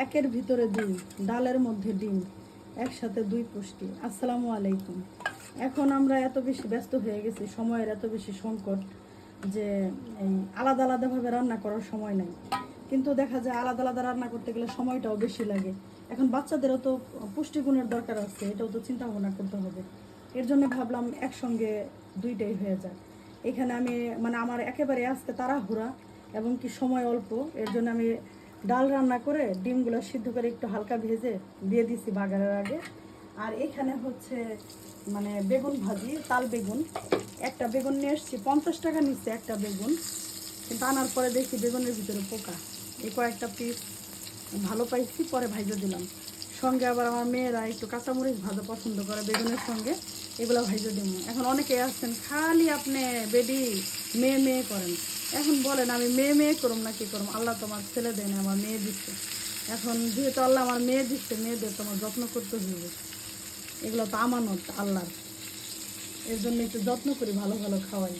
একের ভিতরে দুই, ডালের মধ্যে ডিম, একসাথে দুই পুষ্টি। আসসালামু আলাইকুম। এখন আমরা এত বেশি ব্যস্ত হয়ে গেছি, সময়ের এত বেশি সংকট যে এই আলাদা আলাদাভাবে রান্না করার সময় নাই। কিন্তু দেখা যায় আলাদা আলাদা রান্না করতে গেলে সময়টাও বেশি লাগে। এখন বাচ্চাদেরও তো পুষ্টিগুণের দরকার আছে, এটাও তো চিন্তা ভাবনা করতে হবে। এর জন্য ভাবলাম একসঙ্গে দুইটাই হয়ে যায়। এখানে আমি মানে আমার একেবারে আজকে তাড়াহুড়া এবং কি সময় অল্প, এর জন্য আমি ডাল রান্না করে ডিমগুলো সিদ্ধ করে একটু হালকা ভেজে দিয়ে দিছি বাগারের আগে। আর এখানে হচ্ছে মানে বেগুন ভাজি, তাল বেগুন। একটা বেগুন নিয়ে এসছি, 50 টাকা নিচ্ছে একটা বেগুন, কিন্তু আনার পরে দেখি বেগুনের ভিতরে পোকা। এই কয়েকটা পিস ভালো পাইছি, পরে ভাইজা দিলাম। সঙ্গে আবার আমার মেয়েরা একটু কাঁচামরিচ ভাজা পছন্দ করে বেগুনের সঙ্গে, এগুলো ভাইজা দিব। এখন অনেকে আছেন খালি আপনি বেডি মেয়ে মেয়ে করেন। এখন বলেন আমি মেয়ে মেয়ে করুম না কি করুম? আল্লাহ তোমার ছেলে দেয় না, আমার মেয়ে দিচ্ছে। এখন যেহেতু আল্লাহ আমার মেয়ে দিচ্ছে, মেয়েদের তোমার যত্ন করতে হবে, এগুলো তো আমানত আল্লাহর। এর জন্য একটু যত্ন করি, ভালো ভালো খাওয়াই।